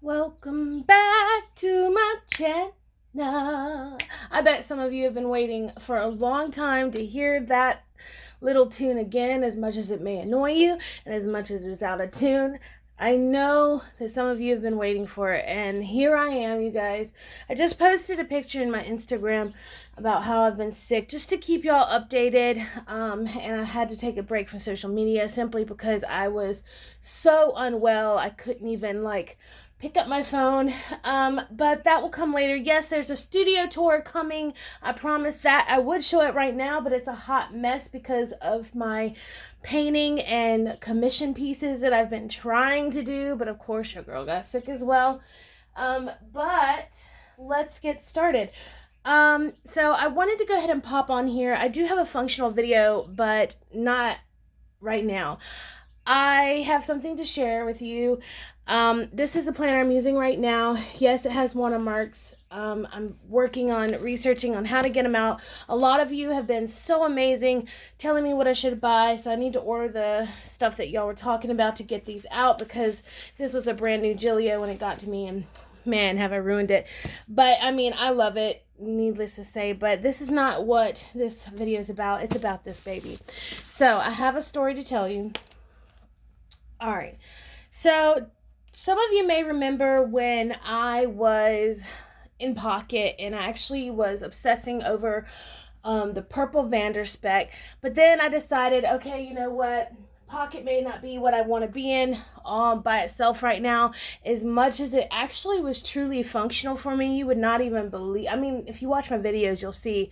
Welcome back to my channel. I bet some of you have been waiting for a long time to hear that little tune again, as much as it may annoy you and as much as it's out of tune. I know that some of you have been waiting for it, and here I am, you guys. I just posted a picture in my Instagram about how I've been sick, just to keep y'all updated, and I had to take a break from social media simply because I was so unwell. I couldn't even, pick up my phone, but that will come later. Yes, there's a studio tour coming. I promise that. I would show it right now, but it's a hot mess because of my painting and commission pieces that I've been trying to do, but of course your girl got sick as well. But let's get started. So I wanted to go ahead and pop on here. I do have a functional video, but not right now. I have something to share with you. This is the planner I'm using right now. Yes, it has watermarks. I'm working on researching on how to get them out. A lot of you have been so amazing telling me what I should buy, so I need to order the stuff that y'all were talking about to get these out, because this was a brand new Gillio when it got to me, and man, have I ruined it. But I mean, I love it, needless to say, but this is not what this video is about. It's about this baby. So I have a story to tell you. All right, so some of you may remember when I was in Pocket and I actually was obsessing over the purple Vanderspec, but then I decided, okay, you know what, Pocket may not be what I want to be in by itself right now. As much as it actually was truly functional for me, you would not even believe. I mean, if you watch my videos, you'll see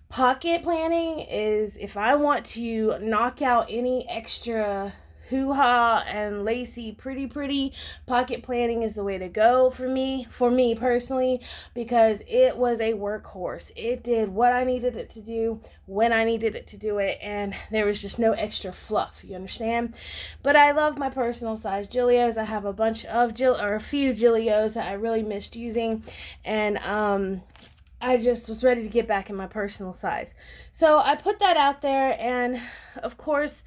Pocket planning is, if I want to knock out any extra hoo-ha and lacy pretty, Pocket planning is the way to go for me personally, because it was a workhorse. It did what I needed it to do when I needed it to do it, and there was just no extra fluff, you understand? But I love my personal size Gillios. I have a bunch of a few Gillios that I really missed using, and I just was ready to get back in my personal size. So I put that out there, and of course,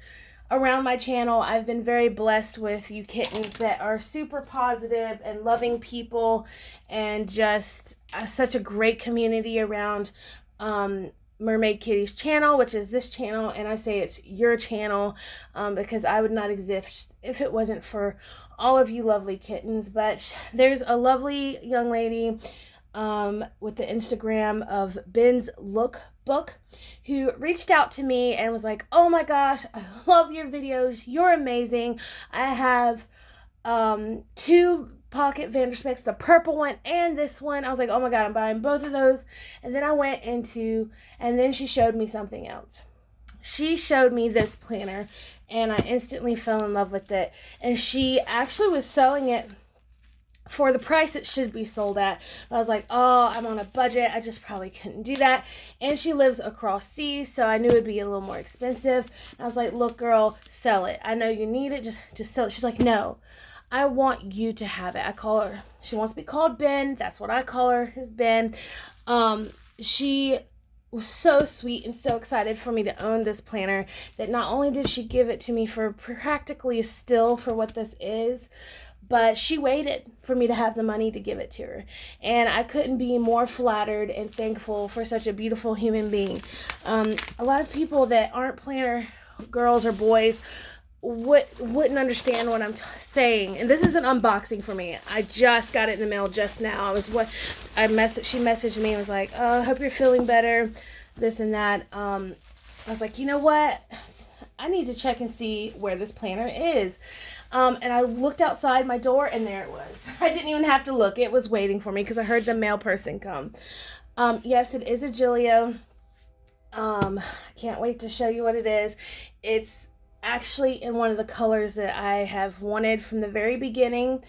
around my channel, I've been very blessed with you kittens that are super positive and loving people, and just such a great community around Mermaid Kitty's channel, which is this channel, and I say it's your channel because I would not exist if it wasn't for all of you lovely kittens. But there's a lovely young lady with the Instagram of Ben's Lookbook, who reached out to me and was like, oh my gosh, I love your videos, you're amazing. I have two Pocket Vanderspecs, the purple one and this one. I was like, oh my god, I'm buying both of those. And then I went into, and then she showed me something else. She showed me this planner, and I instantly fell in love with it. And she actually was selling it for the price it should be sold at. I was like, oh, I'm on a budget, I just probably couldn't do that. And she lives across seas, so I knew it'd be a little more expensive. And I was like, look girl, sell it. I know you need it, just sell it. She's like, no, I want you to have it. I call her, she wants to be called Ben, that's what I call her, is Ben. She was so sweet and so excited for me to own this planner, that not only did she give it to me for practically a steal for what this is, but she waited for me to have the money to give it to her. And I couldn't be more flattered and thankful for such a beautiful human being. A lot of people that aren't planner girls or boys wouldn't understand what I'm saying. And this is an unboxing for me. I just got it in the mail just now. She messaged me and was like, oh, I hope you're feeling better, this and that. I was like, you know what? I need to check and see where this planner is. And I looked outside my door, and there it was. I didn't even have to look. It was waiting for me because I heard the mail person come. Yes, it is a Gillio. I can't wait to show you what it is. It's actually in one of the colors that I have wanted from the very beginning,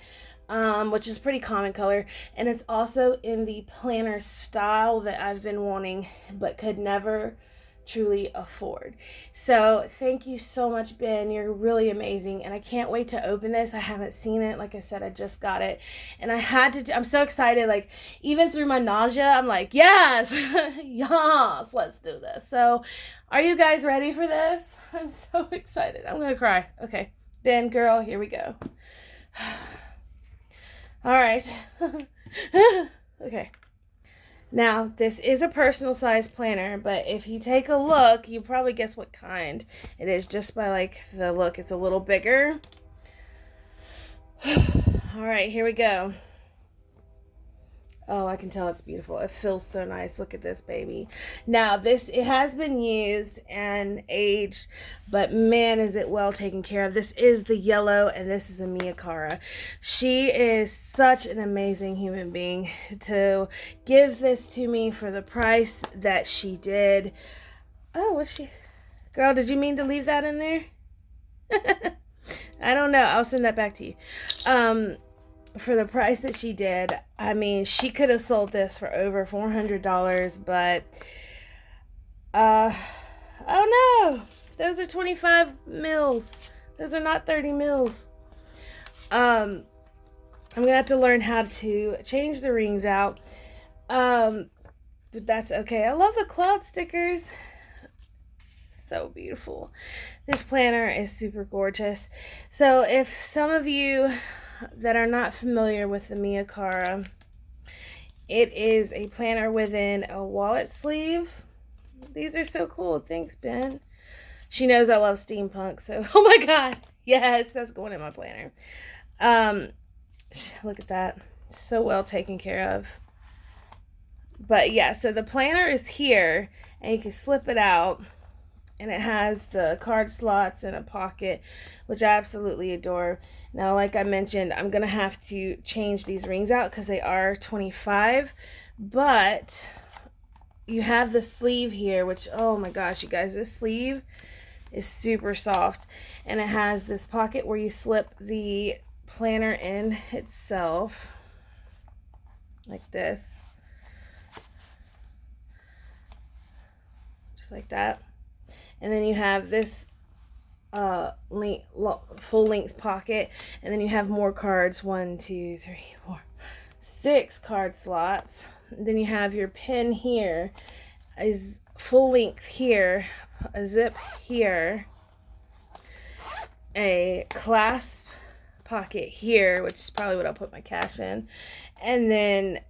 which is a pretty common color. And it's also in the planner style that I've been wanting but could never truly afford. So thank you so much, Ben. You're really amazing, and I can't wait to open this. I haven't seen it. Like I said, I just got it, and I had to I'm so excited. Like, even through my nausea, I'm like, yes, yes, let's do this. So are you guys ready for this? I'm so excited. I'm gonna cry. Okay, Ben, girl, here we go. All right. right. Okay. Now, this is a personal size planner, but if you take a look, you probably guess what kind it is just by like the look. It's a little bigger. All right, here we go. Oh, I can tell it's beautiful. It feels so nice. Look at this baby. Now, it has been used and aged, but man, is it well taken care of. This is the yellow, and this is a Miyakara. She is such an amazing human being to give this to me for the price that she did. Oh, was she? Girl, did you mean to leave that in there? I don't know. I'll send that back to you. For the price that she did, I mean, she could have sold this for over $400, but oh no, those are 25 mils. Those are not 30 mils. I'm gonna have to learn how to change the rings out, but that's okay. I love the cloud stickers. So beautiful. This planner is super gorgeous. So if some of you that are not familiar with the Miyakara, it is a planner within a wallet sleeve. These are so cool. Thanks, Ben. She knows I love steampunk, so oh my god, yes, that's going in my planner. Look at that, so well taken care of. But yeah, so the planner is here, and you can slip it out, and it has the card slots and a pocket, which I absolutely adore. Now, like I mentioned, I'm going to have to change these rings out because they are 25, but you have the sleeve here, which, oh my gosh, you guys, this sleeve is super soft, and it has this pocket where you slip the planner in itself, like this, just like that. And then you have this full length pocket, and then you have more cards, 1, 2, 3, 4, 6 card slots. And then you have your pen here, is full length here, a zip here, a clasp pocket here, which is probably what I'll put my cash in, and then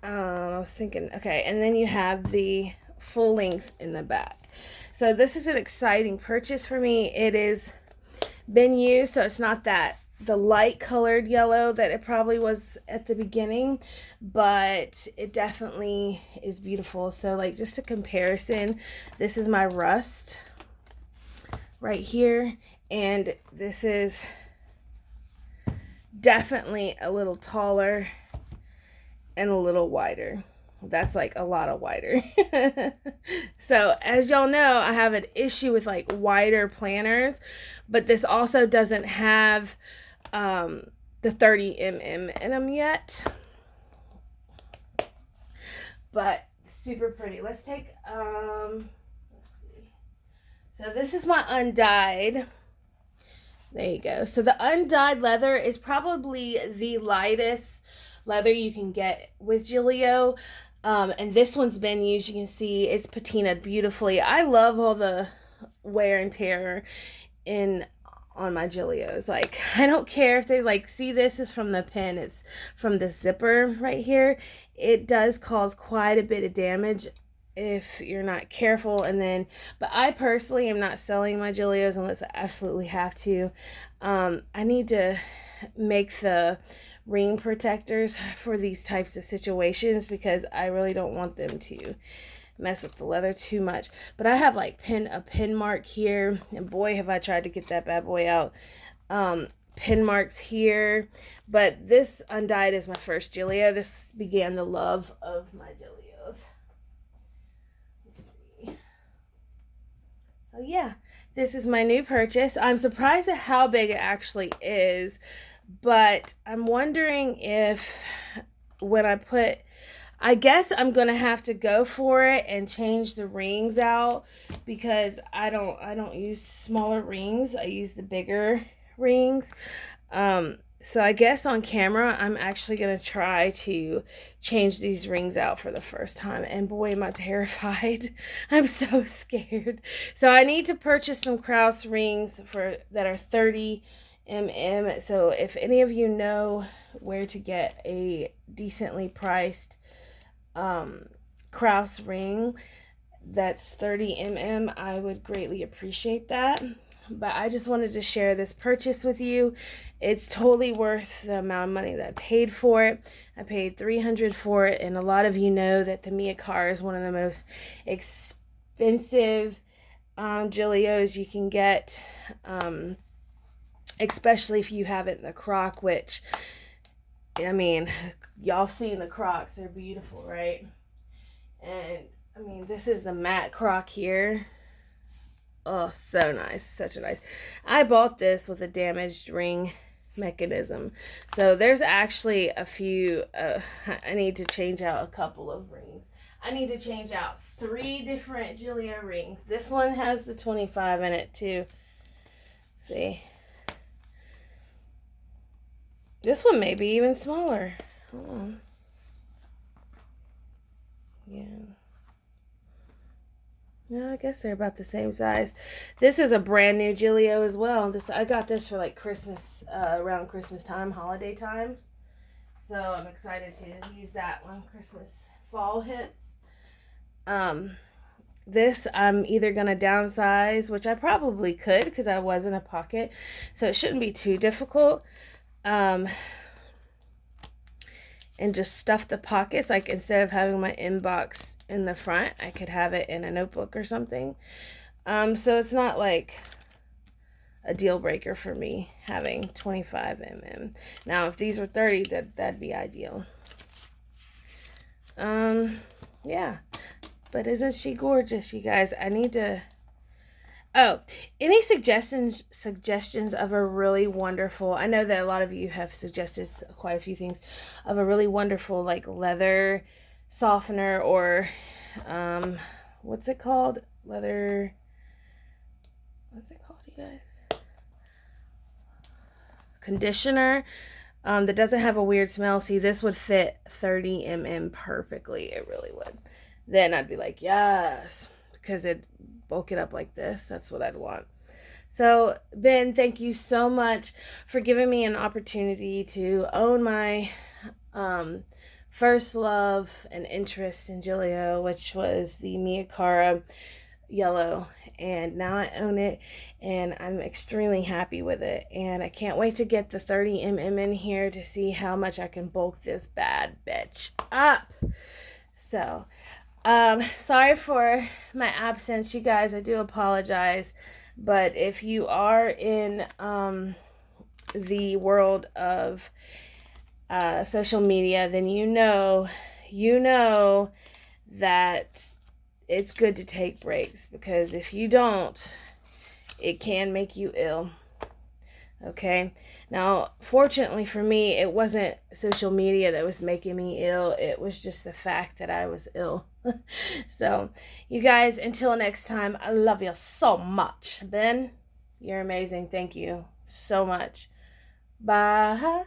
I was thinking, okay, and then you have the full length in the back. So this is an exciting purchase for me. It is been used, so it's not the light colored yellow that it probably was at the beginning, but it definitely is beautiful. So like, just a comparison, this is my rust right here, and this is definitely a little taller and a little wider. That's like a lot of wider. So as y'all know, I have an issue with like wider planners, but this also doesn't have the 30 mm in them yet, but super pretty. Let's take let's see. So this is my undyed. There you go. So the undyed leather is probably the lightest leather you can get with Gillio. And this one's been used. You can see it's patinaed beautifully. I love all the wear and tear on my Gillios. Like, I don't care if they like, see, this is from the pin. It's from the zipper right here. It does cause quite a bit of damage if you're not careful. And then, but I personally am not selling my Gillios unless I absolutely have to. I need to make the ring protectors for these types of situations because I really don't want them to mess up the leather too much. But I have like a pin mark here, and boy have I tried to get that bad boy out. Pin marks here, but this undyed is my first Gillio. This began the love of my Gillios. Let's see. So yeah, this is my new purchase. I'm surprised at how big it actually is. But I'm wondering if when I guess I'm going to have to go for it and change the rings out because I don't use smaller rings. I use the bigger rings. So I guess on camera, I'm actually going to try to change these rings out for the first time. And boy, am I terrified. I'm so scared. So I need to purchase some Krause rings that are 30 So if any of you know where to get a decently priced Krause ring that's 30 I would greatly appreciate that. But I just wanted to share this purchase with you. It's totally worth the amount of money that I paid for it. I paid $300 for it, and a lot of you know that the Miyakara is one of the most expensive Gillios you can get, especially if you have it in the croc, which, I mean, y'all seen the crocs. They're beautiful, right? And, I mean, this is the matte croc here. Oh, so nice. Such a nice. I bought this with a damaged ring mechanism. So there's actually a few, I need to change out a couple of rings. I need to change out 3 different Gillio rings. This one has the 25 in it too. See? This one may be even smaller. Hold on. Yeah. No, I guess they're about the same size. This is a brand new Gillio as well. I got this for like Christmas, around Christmas time, holiday times. So I'm excited to use that when Christmas fall hits. This I'm either gonna downsize, which I probably could because I was in a pocket, so it shouldn't be too difficult. And just stuff the pockets, like instead of having my inbox in the front, I could have it in a notebook or something. So it's not like a deal breaker for me having 25 Now if these were 30, that'd be ideal. Yeah, but isn't she gorgeous, you guys? I need to, oh, any suggestions of a really wonderful, I know that a lot of you have suggested quite a few things, of a really wonderful like leather softener, or what's it called? What's it called, you guys? Conditioner that doesn't have a weird smell. See, this would fit 30 perfectly. It really would. Then I'd be like, yes, because it'd bulk it up like this. That's what I'd want. So, Ben, thank you so much for giving me an opportunity to own my first love and interest in Gillio, which was the Miyakara yellow, and now I own it and I'm extremely happy with it, and I can't wait to get the 30 in here to see how much I can bulk this bad bitch up. So sorry for my absence, you guys. I do apologize, but if you are in the world of social media, then you know that it's good to take breaks, because if you don't, it can make you ill. Okay? Now, fortunately for me, it wasn't social media that was making me ill. It was just the fact that I was ill. So, you guys, until next time, I love you so much. Ben, you're amazing. Thank you so much. Bye.